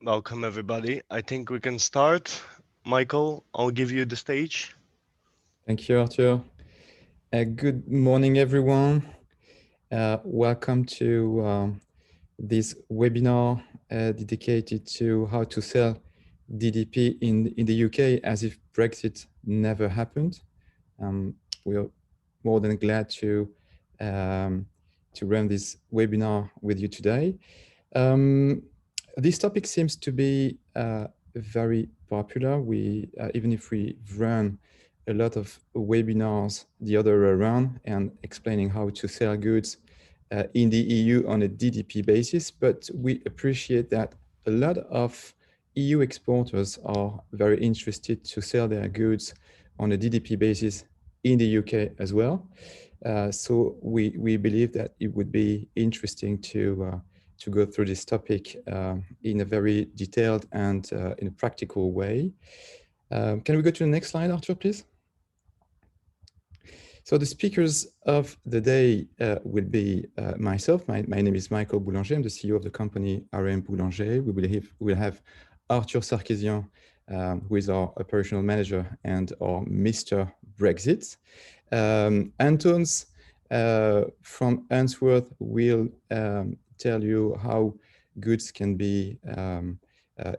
Welcome, everybody. I think we can start. Michael, I'll give you the stage. Thank you, Arthur. Good morning, everyone. Welcome to this webinar dedicated to how to sell DDP in the UK as if Brexit never happened. We are more than glad to run this webinar with you today. This topic seems to be very popular. We even if we run a lot of webinars the other way around and explaining how to sell goods in the EU on a DDP basis, but we appreciate that a lot of EU exporters are very interested to sell their goods on a DDP basis in the UK as well. So we believe that it would be interesting to go through this topic in a very detailed and in a practical way. Can we go to the next slide, Arthur, please? So the speakers of the day will be myself. My name is Michael Boulanger. I'm the CEO of the company RMB Boulanger. We'll have Arthur Sarkisian, who is our operational manager and our Mr. Brexit. Antons from Unsworth will tell you how goods can be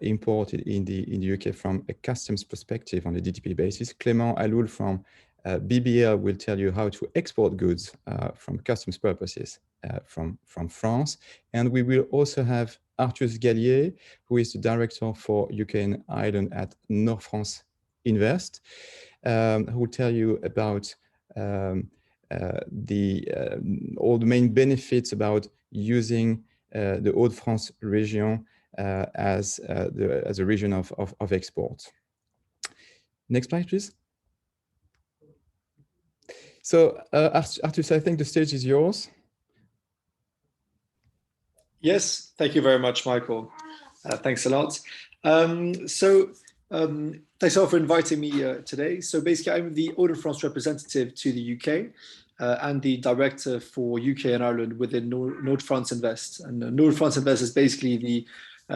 imported in the UK from a customs perspective on a DDP basis. Clément Aloul from BBL will tell you how to export goods from customs purposes from France. And we will also have Arthus Gallier, who is the director for UK and Ireland at Hauts-de-France Invest, who will tell you about all the main benefits about using the Hauts-de-France region as a region of export. Next slide, please. So, Arthus, I think the stage is yours. Yes, thank you very much, Michael. Thanks a lot. Thanks a lot for inviting me today. So basically, I'm the Hauts-de-France representative to the UK and the director for UK and Ireland within Hauts-de-France Invest. And Hauts-de-France Invest is basically the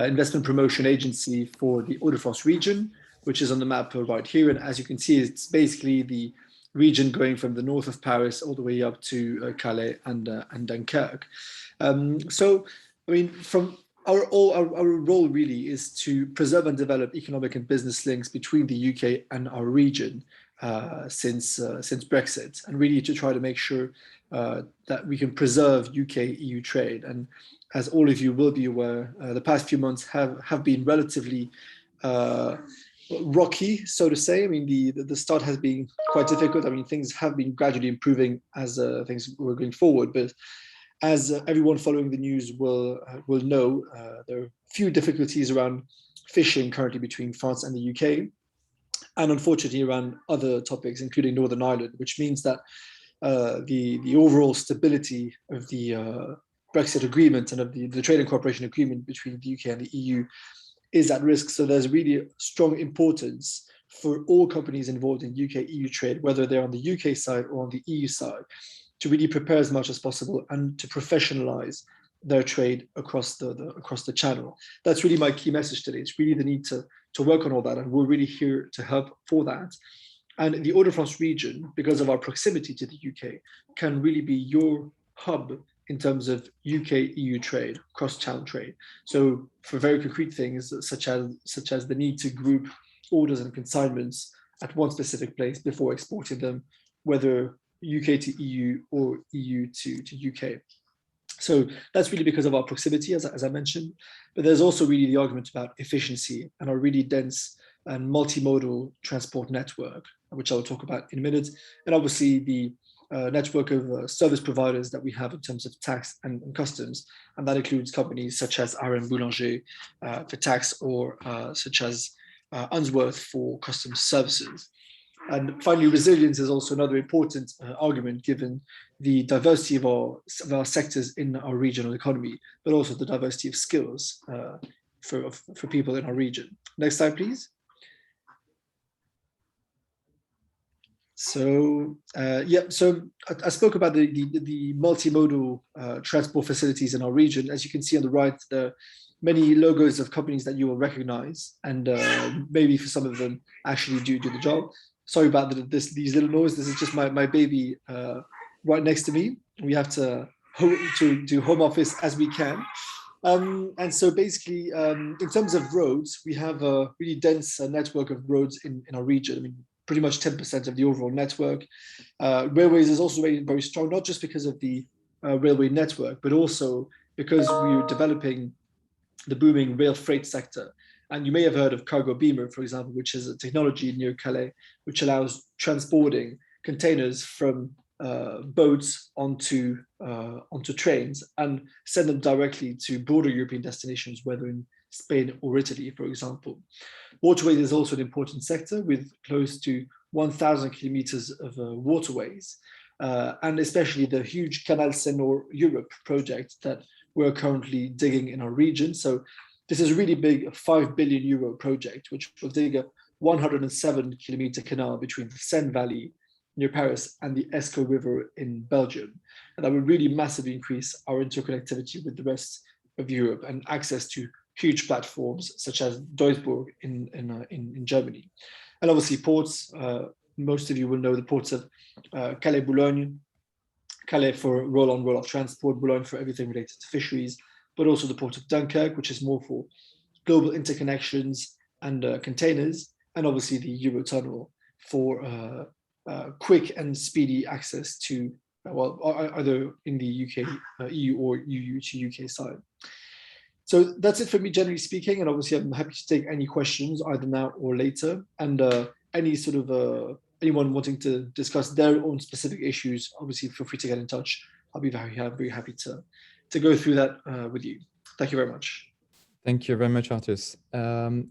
investment promotion agency for the Hauts-de-France region, which is on the map right here. And as you can see, it's basically the region going from the north of Paris all the way up to Calais and Dunkirk. So, I mean, from our role really is to preserve and develop economic and business links between the UK and our region since Brexit, and really to try to make sure that we can preserve UK-EU trade. And as all of you will be aware, the past few months have been relatively rocky, so to say. I mean, the start has been quite difficult. I mean, things have been gradually improving as things were going forward, but as everyone following the news will know, there are a few difficulties around fishing currently between France and the UK, and unfortunately around other topics, including Northern Ireland, which means that the overall stability of the Brexit agreement and of the trade and cooperation agreement between the UK and the EU is at risk. So there's really a strong importance for all companies involved in UK-EU trade, whether they're on the UK side or on the EU side, to really prepare as much as possible and to professionalize their trade across the channel. That's really my key message today. It's really the need to work on all that, and we're really here to help for that. And the Hauts-de-France region, because of our proximity to the UK, can really be your hub in terms of UK-EU trade, cross-channel trade. So for very concrete things, such as the need to group orders and consignments at one specific place before exporting them, whether UK to EU or EU to UK. So that's really because of our proximity, as I mentioned. But there's also really the argument about efficiency and our really dense and multimodal transport network, which I'll talk about in a minute. And obviously the network of service providers that we have in terms of tax and customs. And that includes companies such as RMB Boulanger for tax, or such as Unsworth for customs services. And finally, resilience is also another important argument, given the diversity of our sectors in our regional economy, but also the diversity of skills for people in our region. Next slide, please. So so I spoke about the multimodal transport facilities in our region. As you can see on the right, many logos of companies that you will recognize, and maybe for some of them actually do the job. Sorry about these little noises. This is just my baby right next to me. We have to do home office as we can. And so basically, in terms of roads, we have a really dense network of roads in our region. I mean, pretty much 10% of the overall network. Railways is also very, very strong, not just because of the railway network, but also because we're developing the booming rail freight sector. And you may have heard of Cargo Beamer, for example, which is a technology near Calais, which allows transporting containers from boats onto trains and send them directly to broader European destinations, whether in Spain or Italy, for example. Waterways is also an important sector with close to 1,000 kilometers of waterways, and especially the huge Canal Seine Europe project that we're currently digging in our region. So this is a really big 5 billion euro project, which will dig a 107 kilometer canal between the Seine Valley near Paris and the Escaut River in Belgium. And that will really massively increase our interconnectivity with the rest of Europe and access to huge platforms such as Duisburg in Germany. And obviously ports, most of you will know the ports of Calais-Boulogne, Calais for roll-on, roll-off transport, Boulogne for everything related to fisheries, but also the port of Dunkirk, which is more for global interconnections and containers, and obviously the Eurotunnel for quick and speedy access to, well, either in the UK, EU or EU to UK side. So that's it for me, generally speaking, and obviously I'm happy to take any questions either now or later, and any sort of anyone wanting to discuss their own specific issues, obviously feel free to get in touch. I'll be very happy to go through that with you. Thank you very much. Thank you very much, Artus.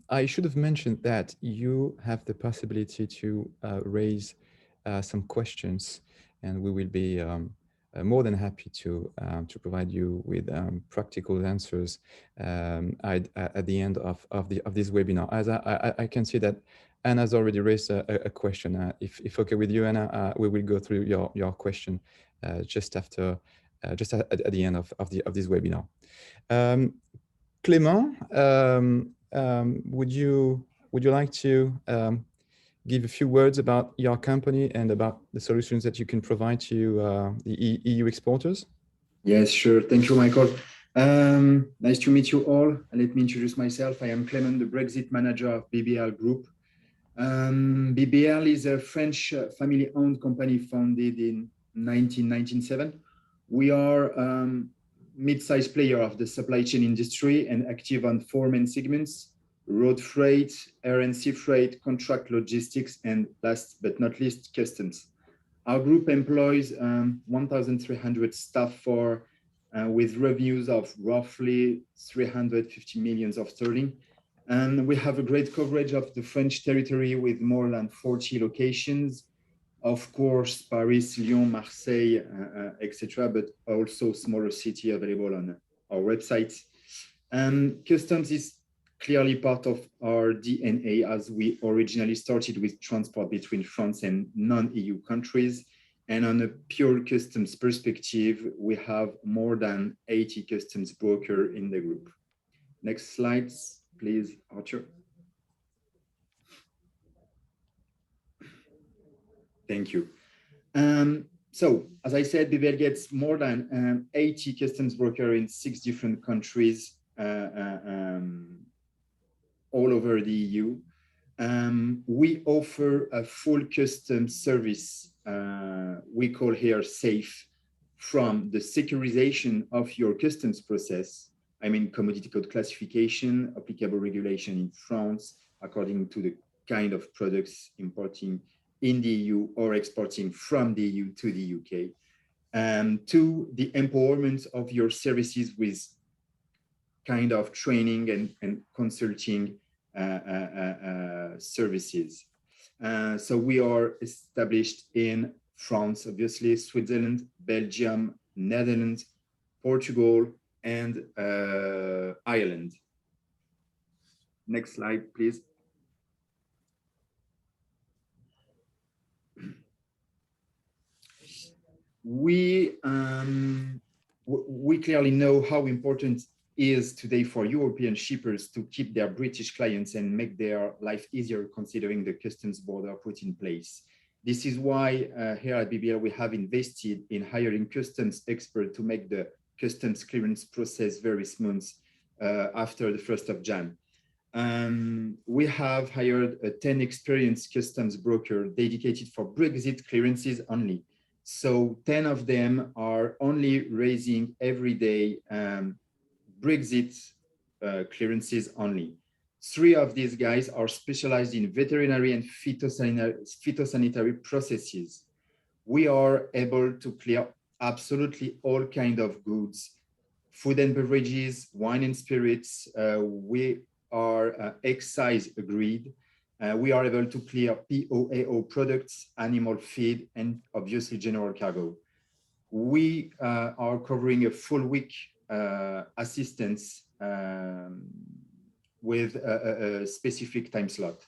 I should have mentioned that you have the possibility to raise some questions, and we will be more than happy to provide you with practical answers at the end of this webinar. As I can see that Anna's already raised a question. If okay with you, Anna, we will go through your question just at the end of this webinar. Clément, would you like to give a few words about your company and about the solutions that you can provide to the EU exporters? Yes, sure. Thank you, Michael. Nice to meet you all. Let me introduce myself. I am Clément, the Brexit manager of BBL Group. BBL is a French family-owned company founded in 1997. We are mid-sized player of the supply chain industry and active on 4 main segments: road freight, air and sea freight, contract logistics, and last but not least, customs. Our group employs 1,300 staff with revenues of roughly 350 million sterling. And we have a great coverage of the French territory with more than 40 locations. Of course, Paris, Lyon, Marseille, etc., but also smaller city available on our website. Customs is clearly part of our DNA, as we originally started with transport between France and non-EU countries. And on a pure customs perspective, we have more than 80 customs brokers in the group. Next slides, please, Arthur. Thank you. So, as I said, BBL gets more than 80 customs brokers in 6 different countries all over the EU. We offer a full customs service, we call here SAFE, from the securization of your customs process. I mean, commodity code classification, applicable regulation in France, according to the kind of products importing in the EU or exporting from the EU to the UK, to the empowerment of your services with kind of training and consulting services. So we are established in France, obviously, Switzerland, Belgium, Netherlands, Portugal, and Ireland. Next slide, please. We clearly know how important is today for European shippers to keep their British clients and make their life easier considering the customs border put in place. This is why here at BBL, we have invested in hiring customs experts to make the customs clearance process very smooth after the 1st of Jan. We have hired a 10 experienced customs broker dedicated for Brexit clearances only. So 10 of them are only raising every day Brexit clearances only. 3 of these guys are specialized in veterinary and phytosanitary processes. We are able to clear absolutely all kinds of goods, food and beverages, wine and spirits. We are excise agreed. We are able to clear POAO products, animal feed, and obviously general cargo. We are covering a full week assistance with a specific time slot.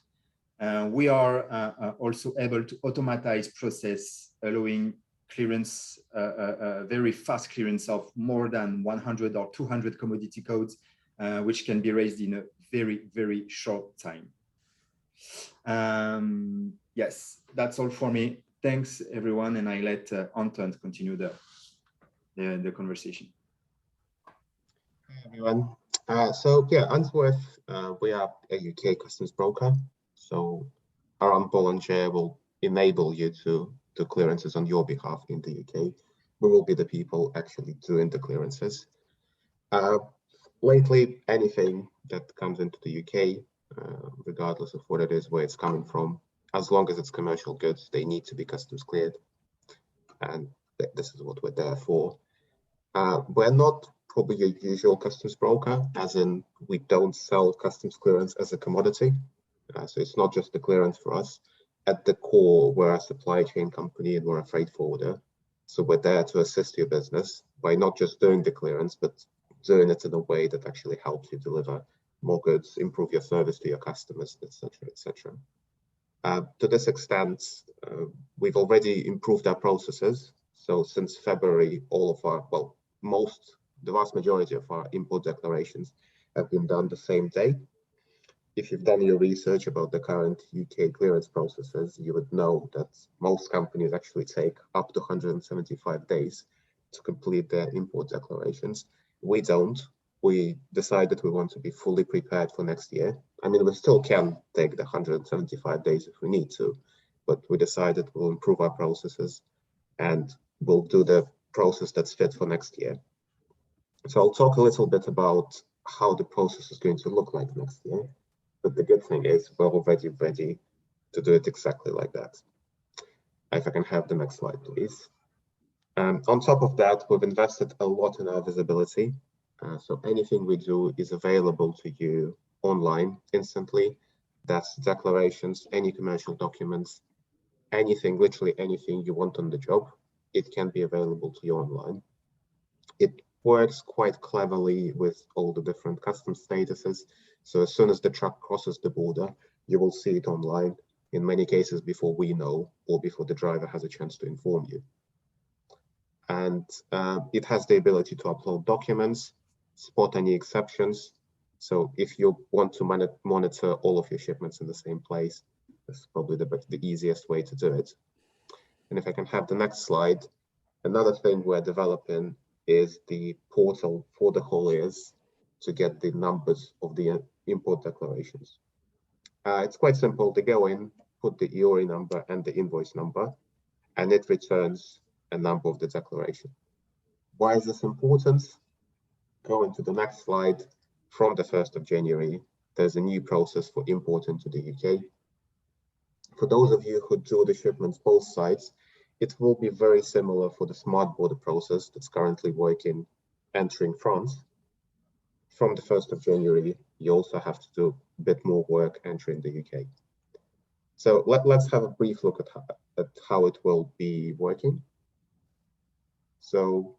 We are also able to automatize process, allowing clearance, very fast clearance of more than 100 or 200 commodity codes, which can be raised in a very, very short time. Yes, that's all for me. Thanks, everyone, and I let Anton continue the conversation. Hi, everyone. So yeah, Unsworth, we are a UK customs broker. So our volunteer will enable you to do clearances on your behalf in the UK. We will be the people actually doing the clearances. Lately, anything that comes into the UK, regardless of what it is, where it's coming from, as long as it's commercial goods, they need to be customs cleared. And this is what we're there for. We're not probably a usual customs broker, as in we don't sell customs clearance as a commodity. So it's not just the clearance for us. At the core, we're a supply chain company and we're a freight forwarder. So we're there to assist your business by not just doing the clearance, but doing it in a way that actually helps you deliver more goods, improve your service to your customers, etc., etc. To this extent, we've already improved our processes. So since February, all of our, well, the vast majority of our import declarations have been done the same day. If you've done your research about the current UK clearance processes, you would know that most companies actually take up to 175 days to complete their import declarations. We don't. We decided we want to be fully prepared for next year. I mean, we still can take the 175 days if we need to, but we decided we'll improve our processes and we'll do the process that's fit for next year. So I'll talk a little bit about how the process is going to look like next year. But the good thing is we're already ready to do it exactly like that. If I can have the next slide, please. On top of that, we've invested a lot in our visibility. So anything we do is available to you online instantly. That's declarations, any commercial documents, anything, literally anything you want on the job, it can be available to you online. It works quite cleverly with all the different customs statuses. So as soon as the truck crosses the border, you will see it online, in many cases before we know or before the driver has a chance to inform you. And it has the ability to upload documents, spot any exceptions. So if you want to monitor all of your shipments in the same place, that's probably the easiest way to do it. And if I can have the next slide, another thing we're developing is the portal for the hauliers to get the numbers of the import declarations. It's quite simple. They go in, put the EORI number and the invoice number, and it returns a number of the declaration. Why is this important? Going to the next slide. From the 1st of January, there's a new process for import into the UK. For those of you who do the shipments both sides, it will be very similar for the smart border process that's currently working entering France. From the 1st of January, you also have to do a bit more work entering the UK. So let's have a brief look at how it will be working. So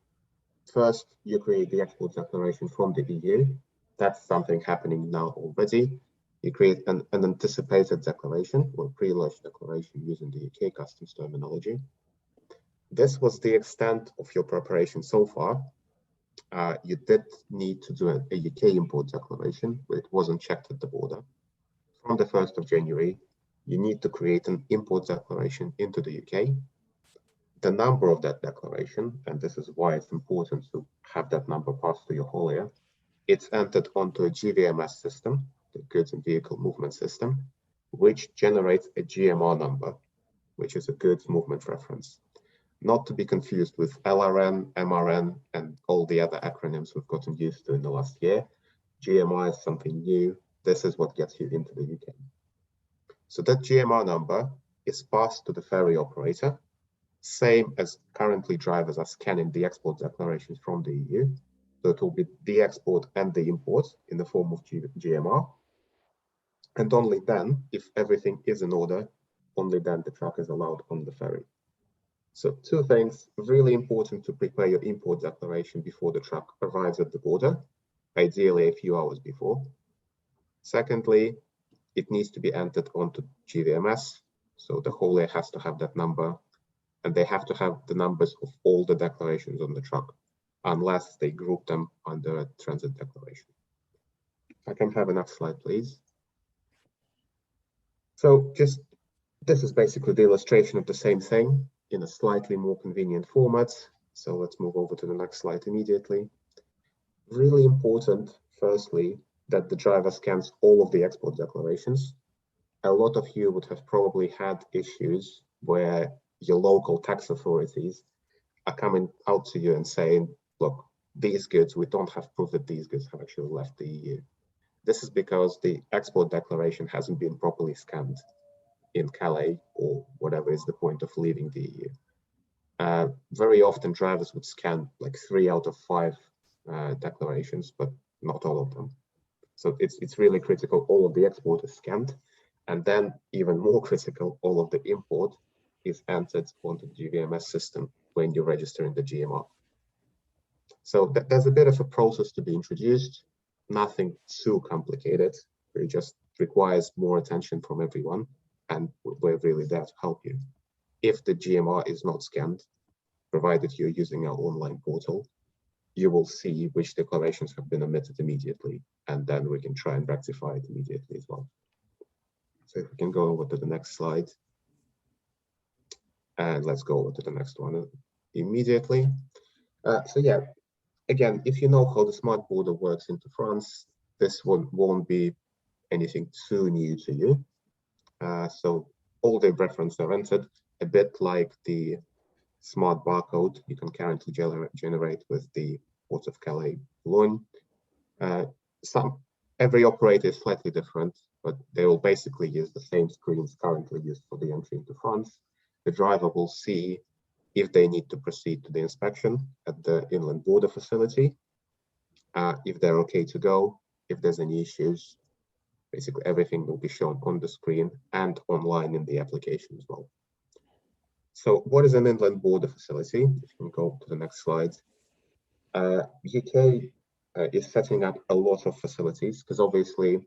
first, you create the export declaration from the EU. That's something happening now already. You create an anticipated declaration or pre-lodged declaration using the UK customs terminology. This was the extent of your preparation so far. you did need to do a UK import declaration, but it wasn't checked at the border. From the 1st of January, you need to create an import declaration into the UK. The number of that declaration, and this is why it's important to have that number passed to your haulier, it's entered onto a GVMS system, the Goods and Vehicle Movement System, which generates a GMR number, which is a Goods Movement Reference. Not to be confused with LRN, MRN, and all the other acronyms we've gotten used to in the last year. GMR is something new. This is what gets you into the UK. So that GMR number is passed to the ferry operator, same as currently drivers are scanning the export declarations from the EU. So it will be the export and the import in the form of GMR. And only then, if everything is in order, only then the truck is allowed on the ferry. So two things, really important to prepare your import declaration before the truck arrives at the border, ideally a few hours before. Secondly, it needs to be entered onto GVMS. So the haulier has to have that number, and they have to have the numbers of all the declarations on the truck, unless they group them under a transit declaration. If I can have the next slide, please. So this is basically the illustration of the same thing in a slightly more convenient format. So let's move over to the next slide immediately. Really important, firstly, that the driver scans all of the export declarations. A lot of you would have probably had issues where your local tax authorities are coming out to you and saying, look, these goods, we don't have proof that these goods have actually left the EU. This is because the export declaration hasn't been properly scanned in Calais or whatever is the point of leaving the EU. Very often drivers would scan like 3 out of 5 declarations, but not all of them. So it's really critical all of the export is scanned, and then even more critical, all of the import is entered onto the GVMS system when you're registering the GMR. So there's a bit of a process to be introduced, nothing too complicated. It just requires more attention from everyone, and we're really there to help you. If the GMR is not scanned, provided you're using our online portal, you will see which declarations have been omitted immediately, and then we can try and rectify it immediately as well. So if we can go over to the next slide, and let's go over to the next one immediately. So yeah, again, if you know how the smart border works into France, this one won't be anything too new to you. So all the references are entered, a bit like the smart barcode you can currently generate with the Port of Calais Boulogne. Every operator is slightly different, but they will basically use the same screens currently used for the entry into France. The driver will see if they need to proceed to the inspection at the inland border facility, if they're okay to go, if there's any issues. Basically everything will be shown on the screen and online in the application as well. So what is an inland border facility? If you can go to the next slide. UK is setting up a lot of facilities because obviously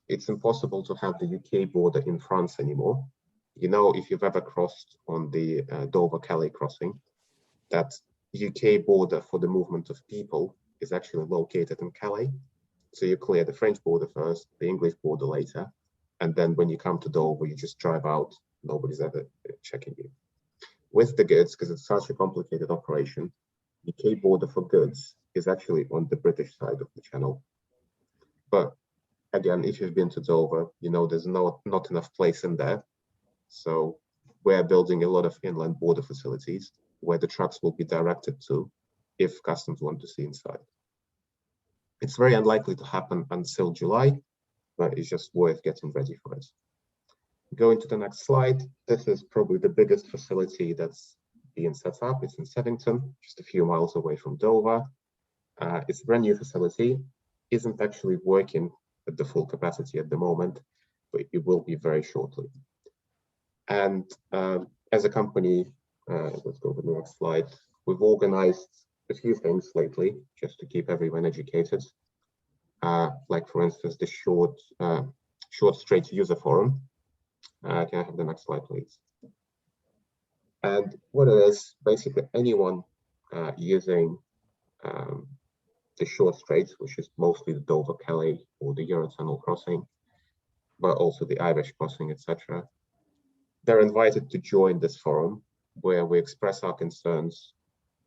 it's impossible to have the UK border in France anymore. You know, if you've ever crossed on the Dover-Calais crossing, that UK border for the movement of people is actually located in Calais. So you clear the French border first, the English border later, and then when you come to Dover, you just drive out. Nobody's ever checking you. With the goods, because it's such a complicated operation, UK border for goods is actually on the British side of the channel. But again, if you've been to Dover, you know there's not enough place in there. So we're building a lot of inland border facilities where the trucks will be directed to if customs want to see inside. It's very unlikely to happen until July, but it's just worth getting ready for it. Going to the next slide, this is probably the biggest facility that's being set up. It's in Sevington, just a few miles away from Dover. It's a brand new facility, isn't actually working at the full capacity at the moment, but it will be very shortly. And as a company, let's go to the next slide, we've organized a few things lately just to keep everyone educated. Like for instance, the short Straits user forum. Can I have the next slide, please? And what it is, basically anyone using the short straits, which is mostly the Dover-Calais or the Eurotunnel crossing, but also the Irish crossing, etc. They're invited to join this forum where we express our concerns,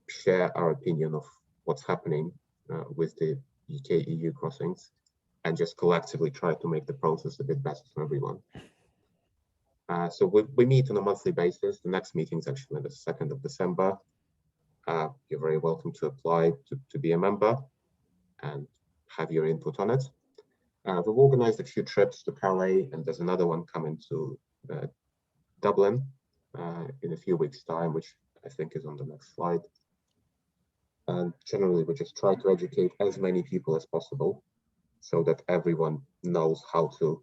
share our opinion of what's happening with the UK-EU crossings, and just collectively try to make the process a bit better for everyone. So we meet on a monthly basis. The next meeting is actually the 2nd of December. You're very welcome to apply to be a member and have your input on it. We've organized a few trips to Calais, and there's another one coming to Dublin in a few weeks' time, which I think is on the next slide. And generally, we just try to educate as many people as possible so that everyone knows how to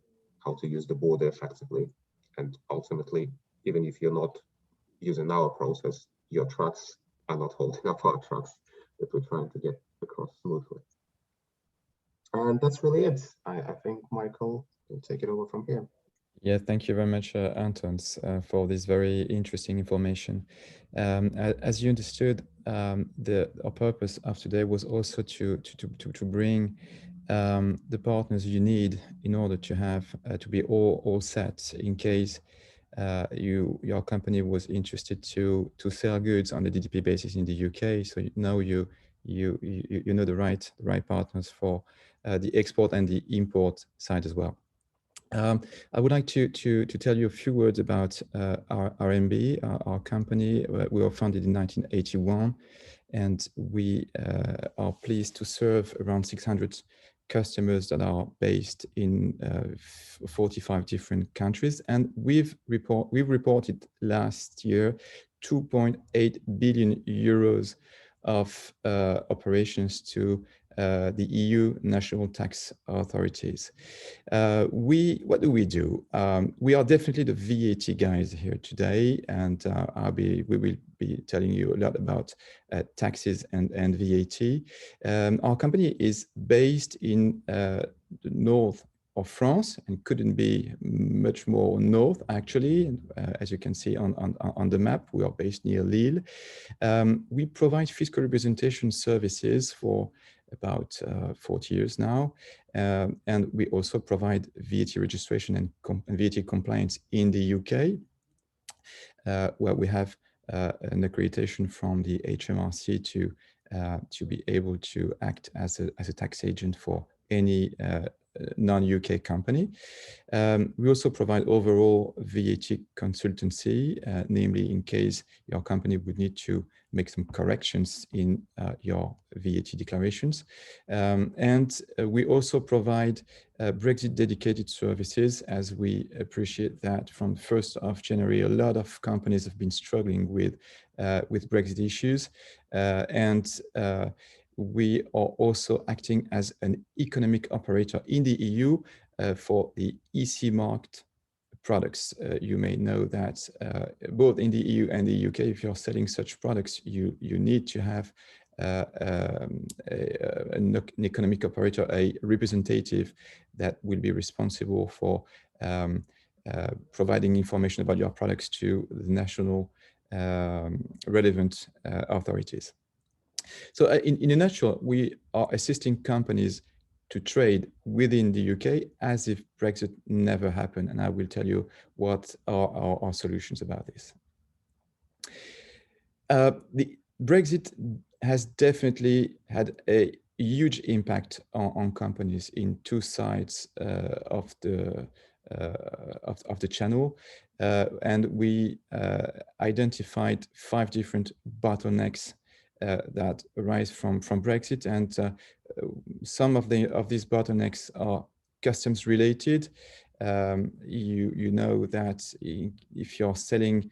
use the border effectively. And ultimately, even if you're not using our process, your trucks are not holding up our trucks that we're trying to get across smoothly. And that's really it. I think Michael will take it over from here. Yeah, thank you very much, Antons, for this very interesting information. As you understood, our purpose of today was also to bring the partners you need in order to have to be all set in case your company was interested to sell goods on the DDP basis in the UK. So now you know the right partners for the export and the import side as well. I would like to tell you a few words about our RMB, our company. We were founded in 1981, and we are pleased to serve around 600 customers that are based in 45 different countries. And we've reported last year 2.8 billion euros of operations to the EU national tax authorities. What do we do? We are definitely the VAT guys here today, and we will be telling you a lot about taxes and VAT. Our company is based in the north of France and couldn't be much more north, actually. As you can see on the map, we are based near Lille. We provide fiscal representation services for about 40 years now, and we also provide VAT registration and VAT compliance in the UK, where we have an accreditation from the HMRC to be able to act as a tax agent for any non-UK company. We also provide overall VAT consultancy, namely in case your company would need to make some corrections in your VAT declarations. And we also provide Brexit dedicated services, as we appreciate that from 1st of January, a lot of companies have been struggling with Brexit issues. We are also acting as an economic operator in the EU for the EC marked products. You may know that both in the EU and the UK, if you're selling such products, you need to have an economic operator, a representative that will be responsible for providing information about your products to the national relevant authorities. So in a nutshell, we are assisting companies to trade within the UK as if Brexit never happened. And I will tell you what are our solutions about this. The Brexit has definitely had a huge impact on companies in two sides of the channel. And we identified 5 different bottlenecks that arise from Brexit, and some of these bottlenecks are customs related. You know that if you're selling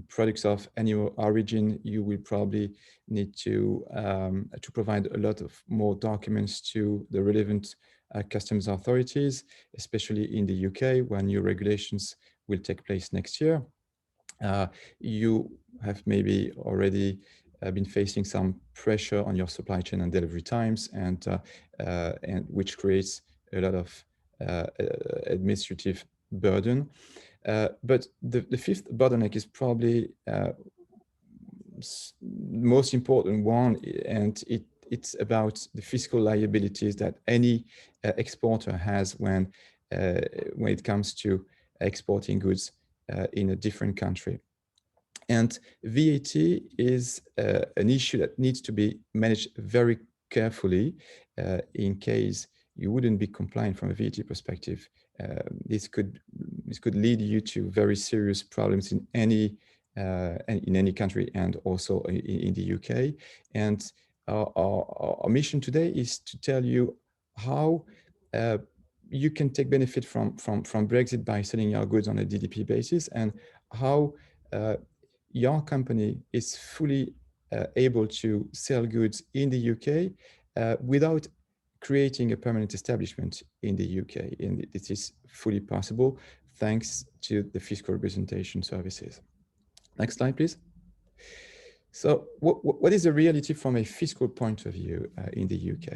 products of any origin, you will probably need to provide a lot of more documents to the relevant customs authorities, especially in the UK, when new regulations will take place next year. You have maybe already been facing some pressure on your supply chain and delivery times, and which creates a lot of administrative burden. But the 5th bottleneck is probably most important one, and it's about the fiscal liabilities that any exporter has when it comes to exporting goods in a different country. And VAT is an issue that needs to be managed very carefully in case you wouldn't be compliant from a VAT perspective. This could lead you to very serious problems in any country, and also in the UK. And our mission today is to tell you how you can take benefit from Brexit by selling your goods on a DDP basis, and how your company is fully able to sell goods in the UK without creating a permanent establishment in the UK. And this is fully possible thanks to the fiscal representation services. Next slide, please. So what is the reality from a fiscal point of view in the UK?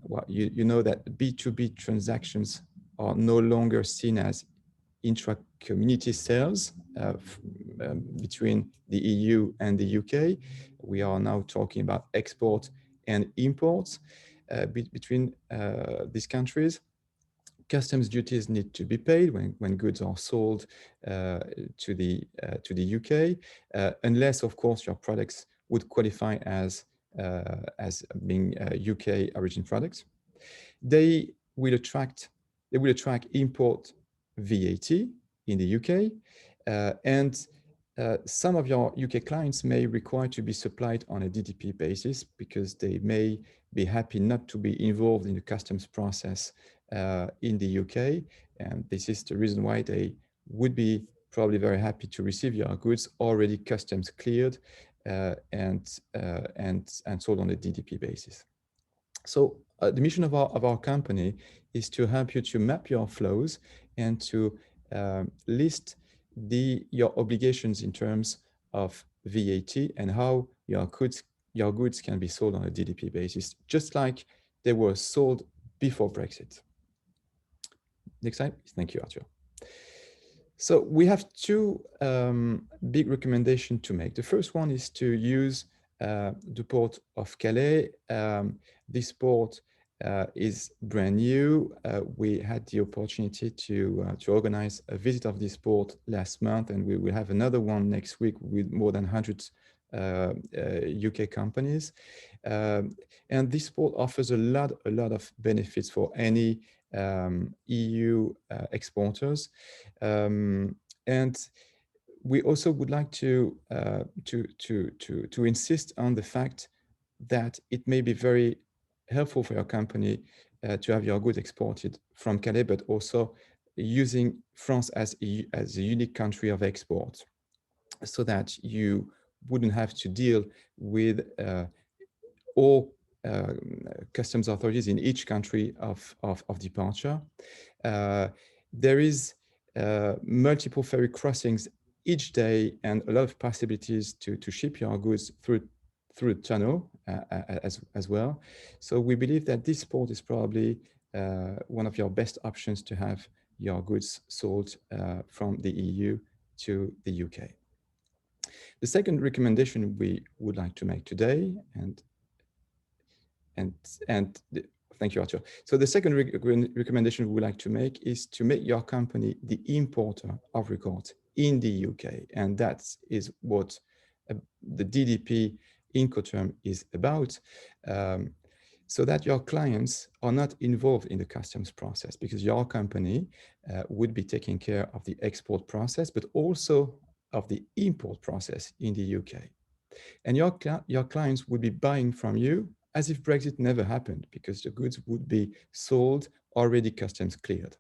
Well, you know that B2B transactions are no longer seen as intra-community sales between the EU and the UK. We are now talking about export and imports between these countries. Customs duties need to be paid when goods are sold to the UK, unless, of course, your products would qualify as being UK origin products. They will attract import VAT in the UK, and some of your UK clients may require to be supplied on a DDP basis because they may be happy not to be involved in the customs process in the UK. And this is the reason why they would be probably very happy to receive your goods already customs cleared and sold on a DDP basis. So the mission of our company is to help you to map your flows and to list your obligations in terms of VAT and how your goods can be sold on a DDP basis, just like they were sold before Brexit. Next slide, please. Thank you, Arthur. So we have two big recommendations to make. The first one is to use the port of Calais. This port is brand new. We had the opportunity to organize a visit of this port last month, and we will have another one next week with more than 100 UK companies. And this port offers a lot of benefits for any EU exporters. And we also would like to insist on the fact that it may be very helpful for your company to have your goods exported from Calais, but also using France as a unique country of export, so that you wouldn't have to deal with all customs authorities in each country of departure. There is multiple ferry crossings each day and a lot of possibilities to ship your goods through the tunnel as well. So we believe that this port is probably one of your best options to have your goods sold from the EU to the UK. The second recommendation we would like to make today, thank you, Arthur. So the second recommendation we would like to make is to make your company the importer of record in the UK. And that is what the DDP Incoterm is about, so that your clients are not involved in the customs process, because your company would be taking care of the export process, but also of the import process in the UK. And your clients would be buying from you as if Brexit never happened, because the goods would be sold already customs cleared.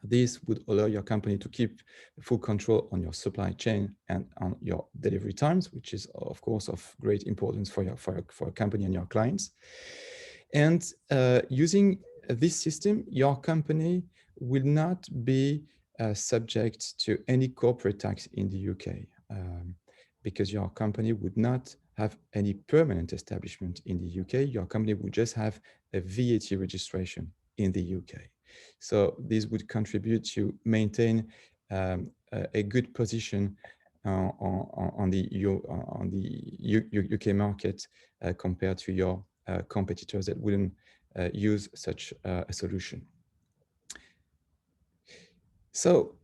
This would allow your company to keep full control on your supply chain and on your delivery times, which is, of course, of great importance for your company and your clients. And using this system, your company will not be subject to any corporate tax in the UK, because your company would not have any permanent establishment in the UK. Your company would just have a VAT registration in the UK. So this would contribute to maintain a good position on the UK market compared to your competitors that wouldn't use such a solution. So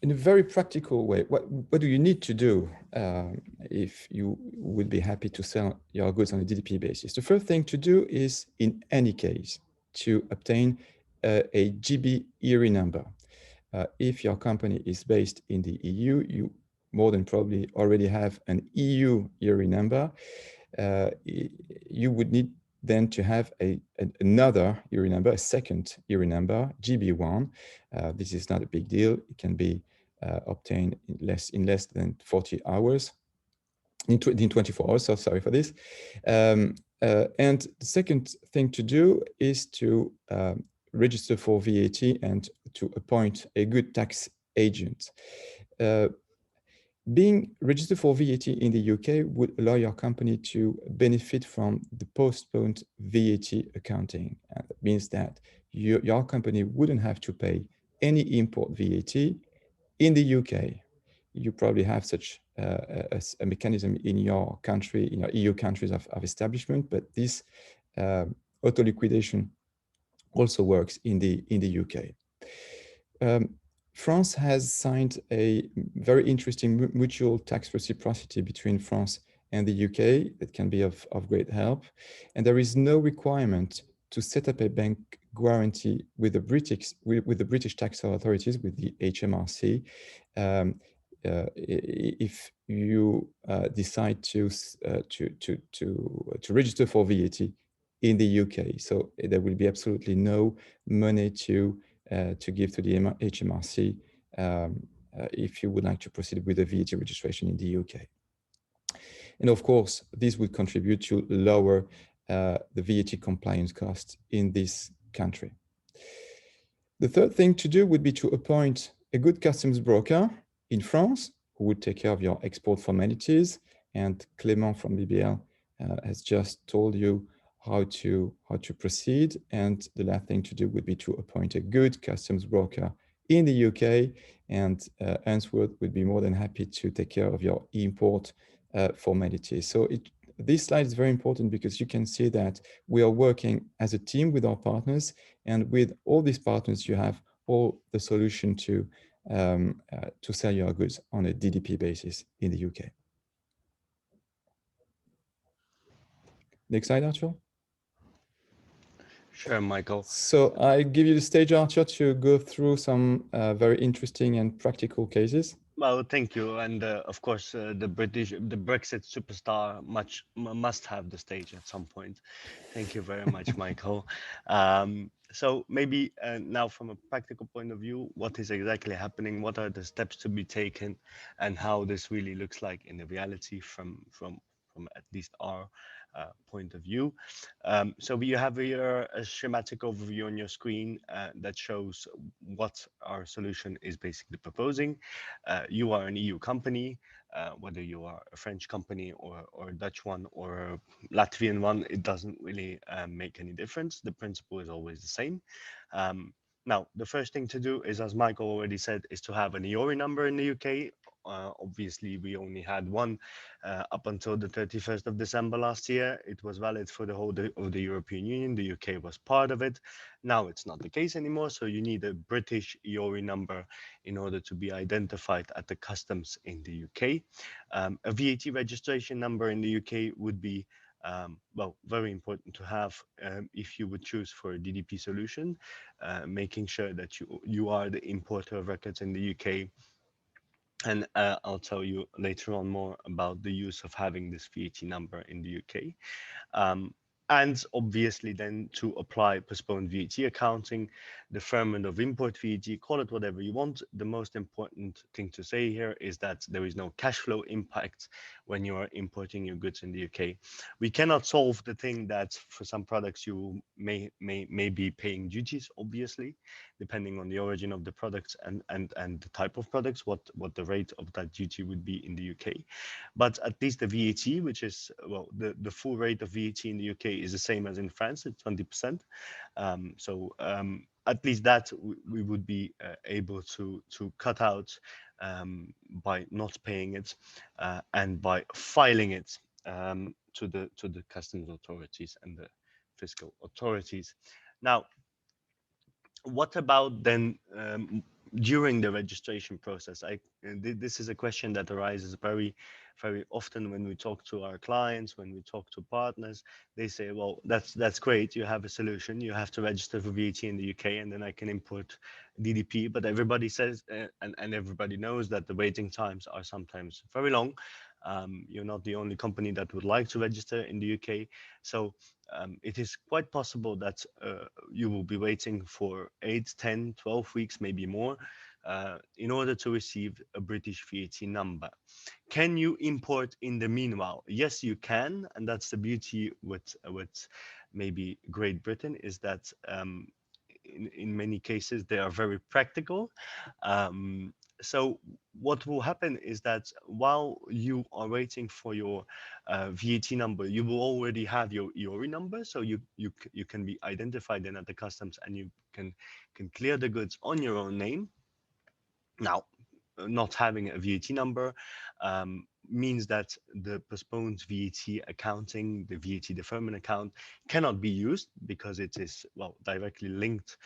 in a very practical way, what do you need to do if you would be happy to sell your goods on a DDP basis? The first thing to do is, in any case, to obtain a GB EORI number. If your company is based in the EU, you more than probably already have an EU EORI number. You would need then to have another EORI number, a second EORI number, GB1. This is not a big deal. It can be obtained in less than 40 hours, in 24 hours, so sorry for this. And the second thing to do is to register for VAT and to appoint a good tax agent. Being registered for VAT in the UK would allow your company to benefit from the postponed VAT accounting. And that means that your company wouldn't have to pay any import VAT in the UK. You probably have such a mechanism in your country, in your EU countries of establishment, but this auto liquidation also works in the UK. France has signed a very interesting mutual tax reciprocity between France and the UK that can be of great help. And there is no requirement to set up a bank guarantee with the British tax authorities, with the HMRC, if you decide to register for VAT in the UK. So there will be absolutely no money to give to the HMRC if you would like to proceed with a VAT registration in the UK. And of course, this would contribute to lower the VAT compliance costs in this country. The third thing to do would be to appoint a good customs broker in France who would take care of your export formalities. And Clément from BBL has just told you how to proceed. And the last thing to do would be to appoint a good customs broker in the UK, and Unsworth would be more than happy to take care of your import formalities. So this slide is very important because you can see that we are working as a team with our partners, and with all these partners, you have all the solution to sell your goods on a DDP basis in the UK. Next slide, Arthur. Sure, Michael. So I give you the stage, Arthur, to go through some very interesting and practical cases. Well, thank you. And of course, the Brexit superstar must have the stage at some point. Thank you very much, Michael. So maybe now from a practical point of view, what is exactly happening? What are the steps to be taken, and how this really looks like in the reality from at least our point of view. So you have here a schematic overview on your screen that shows what our solution is basically proposing. You are an EU company, whether you are a French company or a Dutch one or a Latvian one, it doesn't really make any difference. The principle is always the same. Now, the first thing to do is, as Michael already said, is to have an EORI number in the UK. Obviously, we only had one up until the 31st of December last year. It was valid for the whole of the European Union. The UK was part of it. Now it's not the case anymore. So you need a British EORI number in order to be identified at the customs in the UK. A VAT registration number in the UK would be well, very important to have if you would choose for a DDP solution, making sure that you are the importer of records in the UK. And I'll tell you later on more about the use of having this VAT number in the UK. And obviously then to apply postponed VAT accounting, deferment of import VAT, call it whatever you want. The most important thing to say here is that there is no cash flow impact when you are importing your goods in the UK. We cannot solve the thing that for some products you may be paying duties, obviously, depending on the origin of the products and the type of products, what the rate of that duty would be in the UK. But at least the VAT, which is, well, the full rate of VAT in the UK is the same as in France, it's 20%. At least that we would be able to cut out by not paying it and by filing it. the customs authorities and the fiscal authorities. Now, what about then during the registration process? This is a question that arises very often when we talk to our clients, when we talk to partners. They say, well, that's great, you have a solution, you have to register for VAT in the UK, and then I can import DDP. But everybody says, and everybody knows, that the waiting times are sometimes very long. You're not the only company that would like to register in the UK. So it is quite possible that you will be waiting for 8, 10, 12 weeks, maybe more, in order to receive a British VAT number. Can you import in the meanwhile? Yes, you can, and that's the beauty with maybe Great Britain, is that in many cases they are very practical. So what will happen is that while you are waiting for your VAT number, you will already have your EORI number, so you can be identified then at the customs, and you can clear the goods on your own name. Now, not having a VAT number means that the postponed VAT accounting, the VAT deferment account, cannot be used, because it is, well, directly linked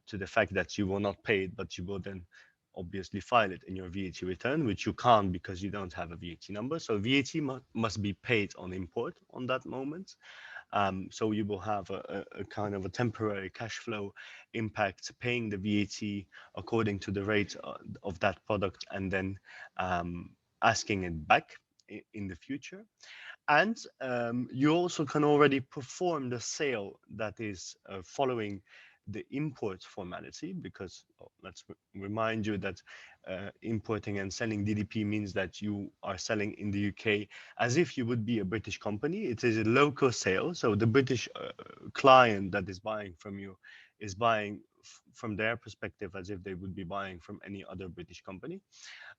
to the fact that you will not pay it, but you will then obviously file it in your VAT return, which you can't because you don't have a VAT number. So VAT must be paid on import on that moment. So you will have a kind of a temporary cash flow impact, paying the VAT according to the rate of that product, and then asking it back in the future. And you also can already perform the sale that is following the import formality, because let's remind you that importing and selling DDP means that you are selling in the UK as if you would be a British company. It is a local sale, so the British client that is buying from you is buying from their perspective as if they would be buying from any other British company.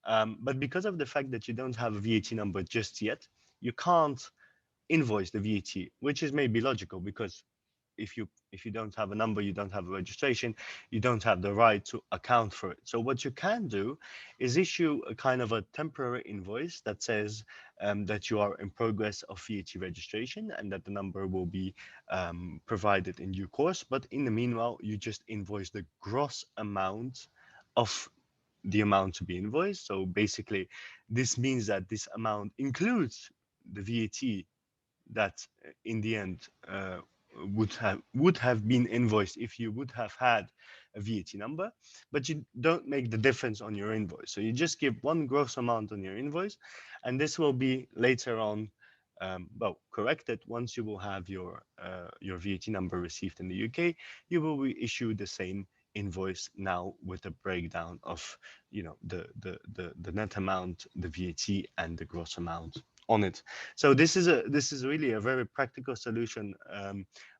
But because of the fact that you don't have a VAT number just yet, you can't invoice the VAT, which is maybe logical, because if you don't have a number, you don't have a registration, you don't have the right to account for it. So what you can do is issue a kind of a temporary invoice that says that you are in progress of VAT registration, and that the number will be provided in due course. But in the meanwhile, you just invoice the gross amount of the amount to be invoiced. So basically, this means that this amount includes the VAT that in the end would have been invoiced if you would have had a VAT number, but you don't make the difference on your invoice. So you just give one gross amount on your invoice, and this will be later on well, corrected. Once you will have your VAT number received in the UK, you will reissue the same invoice, now with a breakdown of, you know, the net amount, the VAT, and the gross amount on it. So this is really a very practical solution,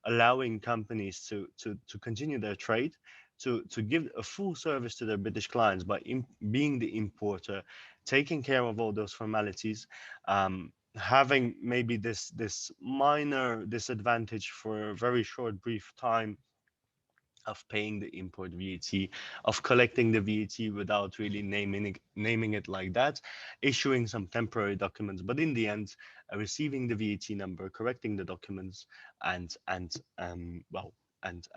allowing companies to continue their trade, to give a full service to their British clients by being the importer, taking care of all those formalities, having maybe this minor disadvantage for a very short brief time of paying the import VAT, of collecting the VAT without really naming it like that, issuing some temporary documents, but in the end, receiving the VAT number, correcting the documents, and well, and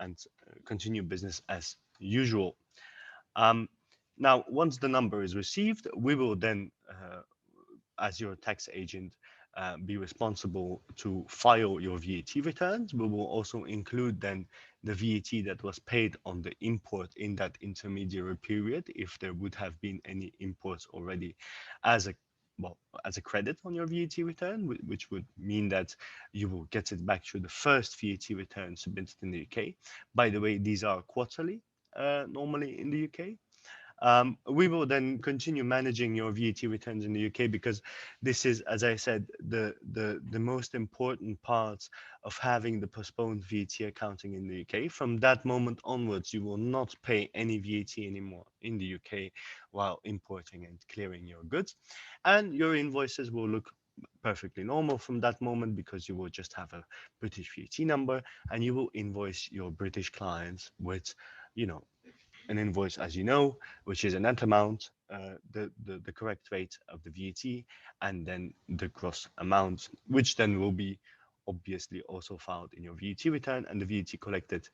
continue business as usual. Now, once the number is received, we will then, as your tax agent, be responsible to file your VAT returns. We will also include then the VAT that was paid on the import in that intermediary period, if there would have been any imports already, as a credit on your VAT return, which would mean that you will get it back through the first VAT return submitted in the UK. By the way, these are quarterly, normally in the UK. We will then continue managing your VAT returns in the UK, because this is, as I said, the most important part of having the postponed VAT accounting in the UK. From that moment onwards, you will not pay any VAT anymore in the UK while importing and clearing your goods, and your invoices will look perfectly normal from that moment, because you will just have a British VAT number, and you will invoice your British clients with, you know, an invoice, as you know, which is a net amount, the correct rate of the VAT, and then the gross amount, which then will be obviously also filed in your VAT return, and the VAT collected,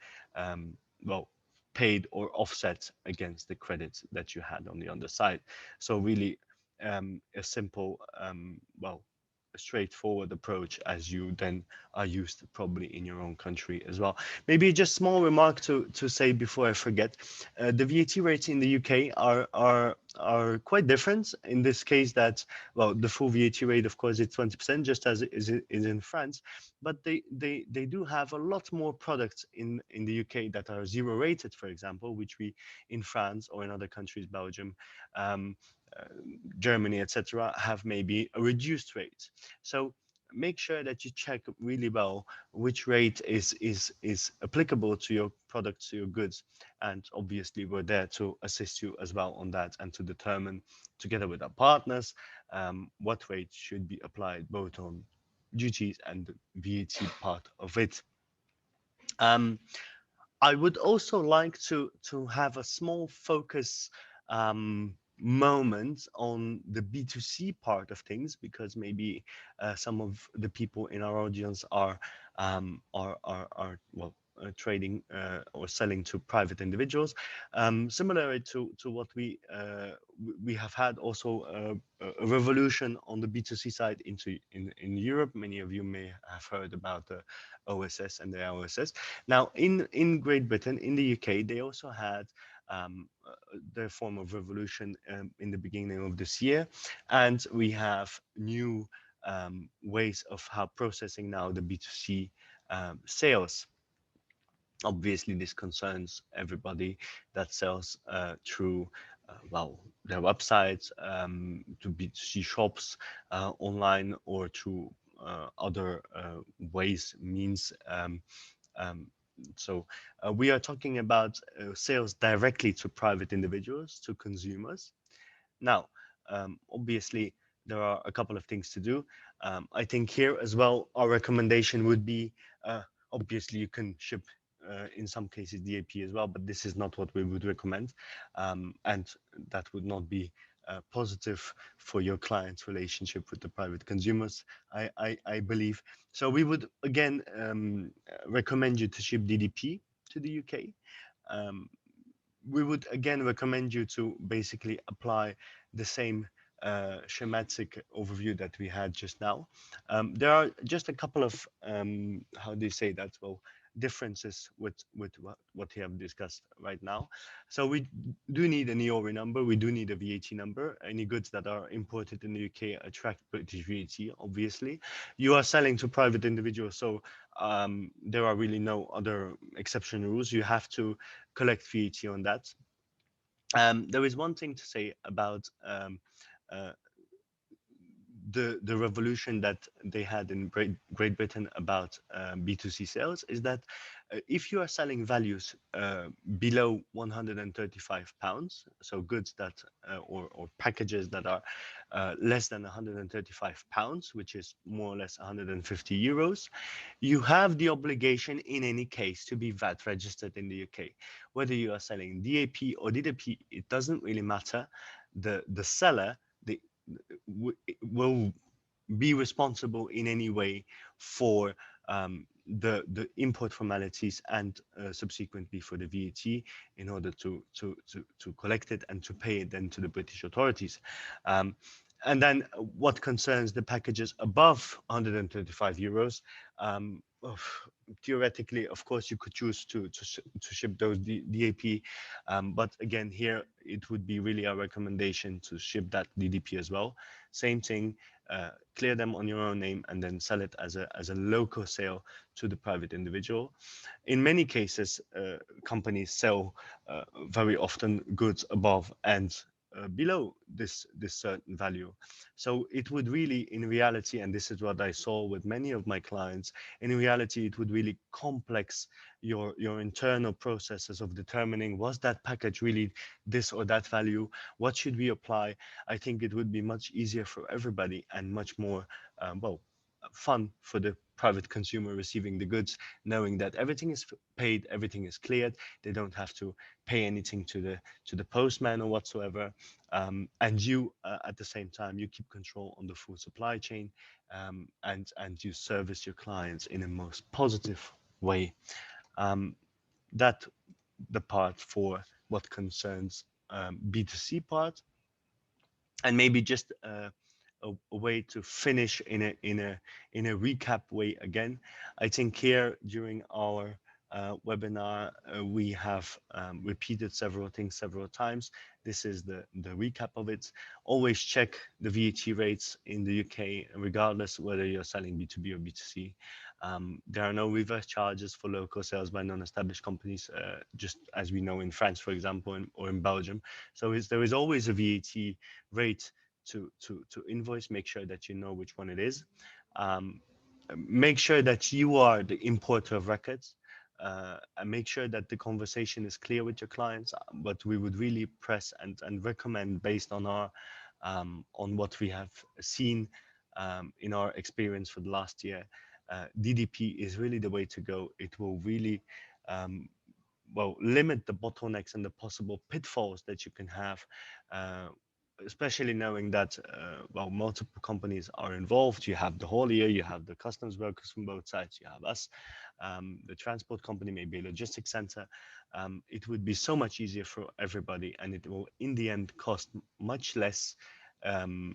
well, paid or offset against the credits that you had on the underside. So really a simple, well, a straightforward approach as you then are used probably in your own country as well. Maybe just small remark to say before I forget, the VAT rates in the UK are quite different in this case. That, well, the full VAT rate, of course, is 20%, just as it is in France, but they do have a lot more products in the UK that are zero rated, for example, which we in France or in other countries, Belgium, Germany, etc., have maybe a reduced rate. So make sure that you check really well which rate is applicable to your products, to your goods, and obviously we're there to assist you as well on that and to determine together with our partners what rate should be applied both on duties and the VAT part of it. I would also like to have a small focus moment on the B2C part of things, because maybe some of the people in our audience are well, trading or selling to private individuals. Similar to what we have had also a revolution on the B2C side in Europe. Many of you may have heard about the OSS and the OSS. Now, in Great Britain, in the UK, they also had their form of revolution in the beginning of this year, and we have new ways of how processing now the B2C sales. Obviously, this concerns everybody that sells through well, their websites, to B2C shops online, or through other ways, means. So we are talking about sales directly to private individuals, to consumers. Now, obviously, there are a couple of things to do. I think here as well, our recommendation would be, obviously, you can ship in some cases DAP as well, but this is not what we would recommend, and that would not be positive for your client's relationship with the private consumers, I believe. So we would again recommend you to ship DDP to the UK. We would again recommend you to basically apply the same schematic overview that we had just now. There are just a couple of how do you say that, well, differences with what we have discussed right now. So we do need an EORI number, we do need a VAT number. Any goods that are imported in the UK attract British VAT, obviously. You are selling to private individuals, so there are really no other exception rules. You have to collect VAT on that. There is one thing to say about the revolution that they had in Great Britain about B2C sales, is that if you are selling values below £135, so goods that or packages that are less than £135, which is more or less 150 euros, you have the obligation in any case to be VAT registered in the UK. Whether you are selling DAP or DDP, it doesn't really matter. The seller will be responsible in any way for the import formalities and subsequently for the VAT, in order to collect it and to pay it then to the British authorities. And then what concerns the packages above 135 euros, theoretically, of course, you could choose to ship those DAP, but again, here it would be really a recommendation to ship that DDP as well. Same thing, clear them on your own name and then sell it as a local sale to the private individual. In many cases, companies sell very often goods above and below this certain value. So it would really, in reality, and this is what I saw with many of my clients, in reality, it would really complex your internal processes of determining, was that package really this or that value? What should we apply? I think it would be much easier for everybody and much more, well, fun for the private consumer receiving the goods, knowing that everything is paid, everything is cleared. They don't have to pay anything to the postman or whatsoever. And you, at the same time, you keep control on the full supply chain, and you service your clients in a most positive way. That the part for what concerns B2C part, and maybe just a way to finish in a recap way again. I think here during our webinar we have repeated several things several times. This is the recap of it. Always check the VAT rates in the UK, regardless whether you're selling B2B or B2C. There are no reverse charges for local sales by non-established companies, just as we know in France, for example, or in Belgium. So there is always a VAT rate to invoice. Make sure that you know which one it is. Make sure that you are the importer of records, and make sure that the conversation is clear with your clients. But we would really press and recommend, based on our on what we have seen in our experience for the last year, DDP is really the way to go. It will really well, limit the bottlenecks and the possible pitfalls that you can have, especially knowing that well, multiple companies are involved. You have the haulier, you have the customs workers from both sides, you have us, the transport company, maybe a logistics center. It would be so much easier for everybody, and it will in the end cost much less than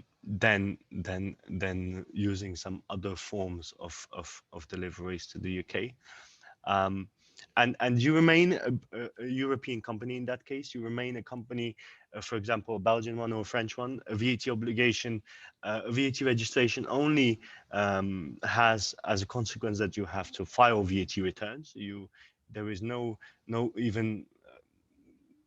using some other forms of deliveries to the UK. And you remain a European company in that case. You remain a company, for example, a Belgian one or a French one. A VAT obligation, a VAT registration only has as a consequence that you have to file VAT returns. There is no even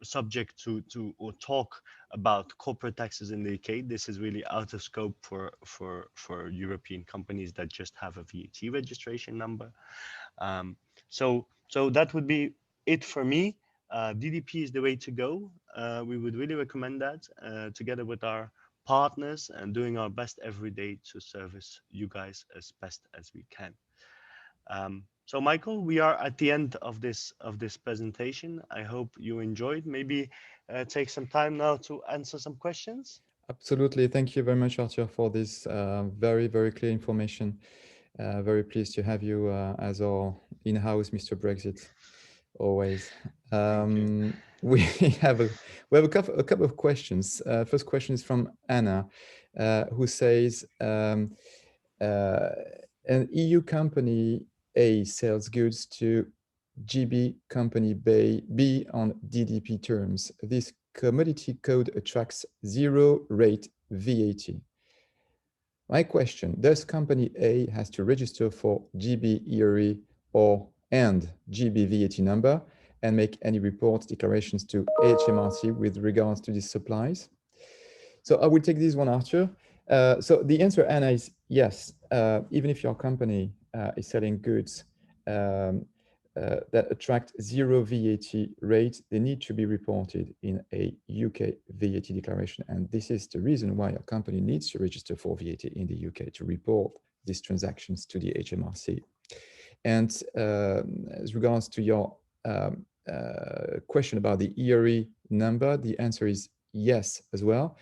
subject to or talk about corporate taxes in the UK. This is really out of scope for European companies that just have a VAT registration number. So that would be it for me. DDP is the way to go. We would really recommend that, together with our partners, and doing our best every day to service you guys as best as we can. So Michael, we are at the end of this presentation. I hope you enjoyed. Maybe take some time now to answer some questions. Absolutely. Thank you very much, Arthur, for this very, very clear information. Very pleased to have you as our in-house Mr. Brexit, always. We have a couple of questions. First question is from Anna, who says, an EU company A sells goods to GB company B on DDP terms. This commodity code attracts zero rate VAT. My question, does company A has to register for GB EORI and GB VAT number and make any report declarations to HMRC with regards to these supplies? So I will take this one, Arthur. So the answer, Anna, is yes. Even if your company is selling goods that attract zero VAT rate, they need to be reported in a UK VAT declaration. And this is the reason why your company needs to register for VAT in the UK, to report these transactions to the HMRC. And as regards to your question about the EORI number, the answer is yes as well.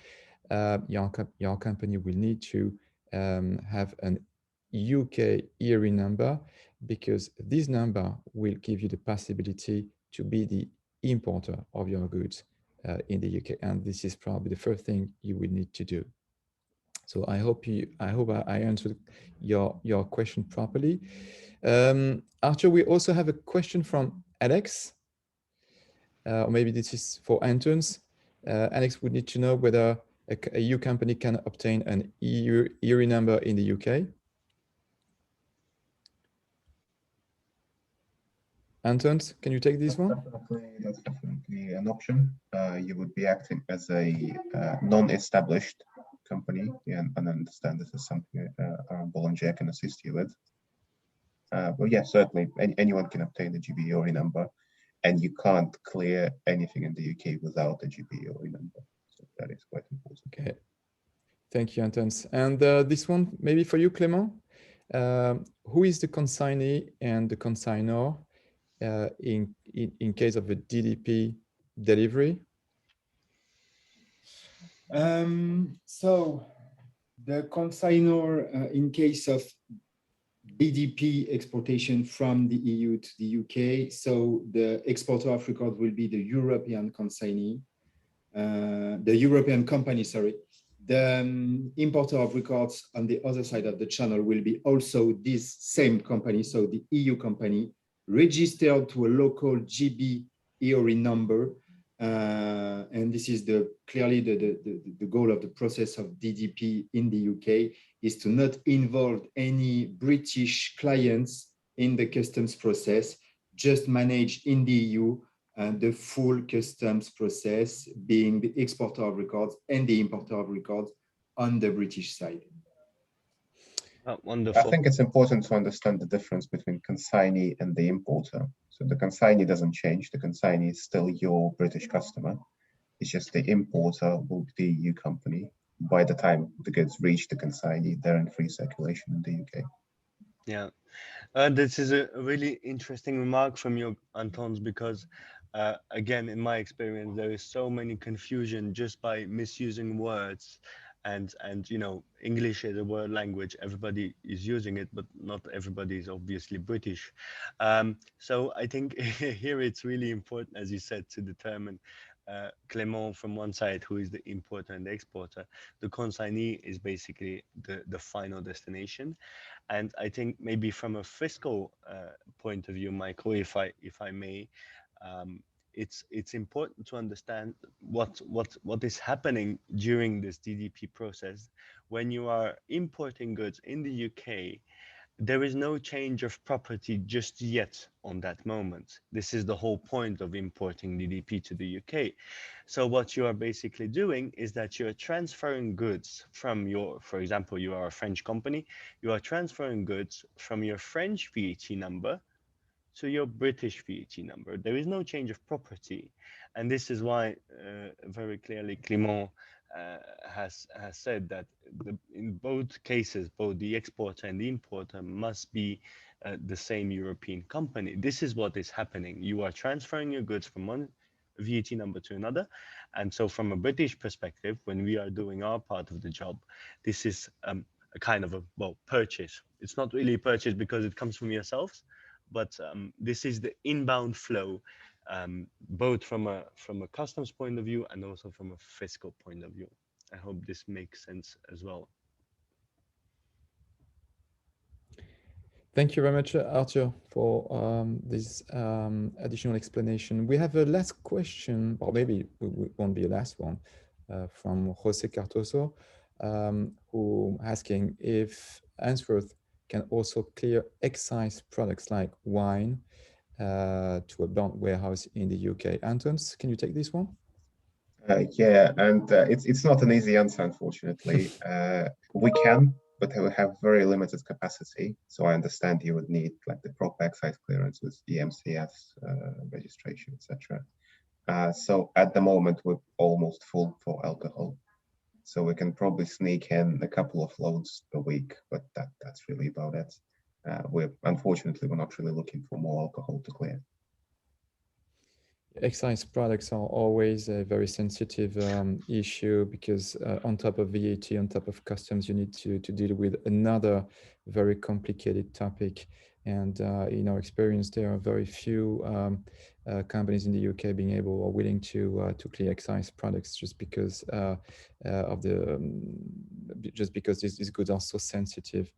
Your company will need to have an UK EORI number, because this number will give you the possibility to be the importer of your goods in the UK, and this is probably the first thing you will need to do. So I hope I answered your question properly. Arthur, we also have a question from Alex, or maybe this is for Antons. Alex would need to know whether a EU company can obtain an EORI number in the UK. Antons, can you take this one? That's definitely an option. You would be acting as a non-established company, and I understand this is something Boulanger can assist you with. But yeah, certainly anyone can obtain the GB EORI number, and you can't clear anything in the UK without a GB EORI number. So that is quite important. Okay, thank you, Antons. And this one maybe for you, Clément. Who is the consignee and the consignor in case of a DDP delivery? So the consignor in case of DDP exportation from the EU to the UK, so the exporter of record will be the European consignee, the European company, sorry. The importer of records on the other side of the channel will be also this same company, so the EU company, registered to a local GB EORI number. And this is clearly the goal of the process of DDP in the UK, is to not involve any British clients in the customs process, just manage in the EU the full customs process, being the exporter of records and the importer of records on the British side. Wonderful. I think it's important to understand the difference between consignee and the importer. So the consignee doesn't change. The consignee is still your British customer. It's just the importer will be the EU company. By the time the goods reach the consignee, they're in free circulation in the UK. Yeah, this is a really interesting remark from you, Antons, because again, in my experience, there is so many confusion just by misusing words. And you know, English is a word language. Everybody is using it, but not everybody is obviously British. So I think here it's really important, as you said, to determine Clément from one side, who is the importer and the exporter. The consignee is basically the final destination. And I think maybe from a fiscal point of view, Michael, if I may, it's important to understand what is happening during this DDP process. When you are importing goods in the UK, there is no change of property just yet on that moment. This is the whole point of importing DDP to the UK. So what you are basically doing is that you're transferring goods from your, for example, you are a French company, you are transferring goods from your French VAT number to your British VAT number. There is no change of property. And this is why very clearly Clément has said that in both cases, both the exporter and the importer must be the same European company. This is what is happening. You are transferring your goods from one VAT number to another. And so from a British perspective, when we are doing our part of the job, this is a kind of a, well, purchase. It's not really a purchase because it comes from yourselves, but this is the inbound flow, both from a customs point of view and also from a fiscal point of view. I hope this makes sense as well. Thank you very much, Arthur, for this additional explanation. We have a last question, or maybe it won't be a last one, from Jose Cartoso, who asking if Unsworth can also clear excise products like wine to a bond warehouse in the UK. Antons, can you take this one? Yeah, and it's not an easy answer, unfortunately. We can, but we have very limited capacity. So I understand you would need like the proper excise clearance with EMCS registration, etc. So at the moment, we're almost full for alcohol. So we can probably sneak in a couple of loads a week, but that's really about it. Unfortunately, we're not really looking for more alcohol to clear. Excise products are always a very sensitive issue because on top of VAT, on top of customs, you need to deal with another very complicated topic. And in our experience, there are very few companies in the UK being able or willing to clear excise products just because of the because these goods are so sensitive.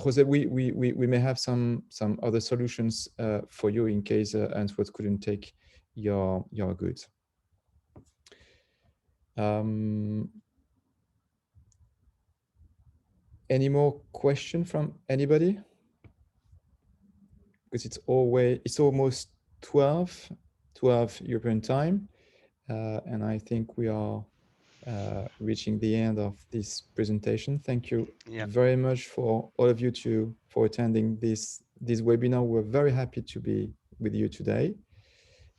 Jose, we may have some other solutions for you in case Unsworth couldn't take your goods. Any more question from anybody? Because it's almost 12 European time, and I think we are reaching the end of this presentation. Thank you very much for all of you for attending this webinar. We're very happy to be with you today.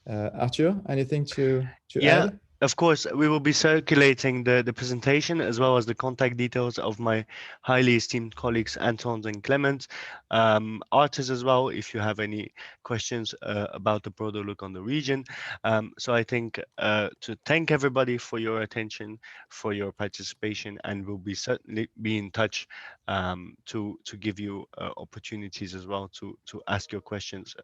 Arthur, anything to add? of course, we will be circulating the presentation as well as the contact details of my highly esteemed colleagues, Anton and Clement, artists as well, if you have any questions about the broader look on the region. So I think to thank everybody for your attention, for your participation, and we'll be certainly be in touch to give you opportunities as well to ask your questions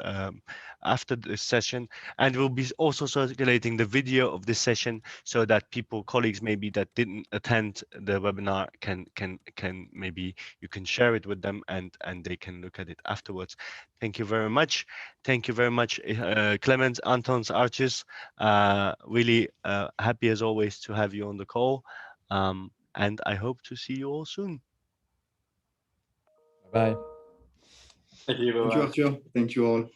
after this session. And we'll be also circulating the video of this session so that people, colleagues maybe that didn't attend the webinar can maybe you can share it with them and they can look at it afterwards. Thank you very much. Thank you very much, Clement, Antons, Archis. Really happy as always to have you on the call. And I hope to see you all soon. Bye. Thank you, Arthur. Thank you all.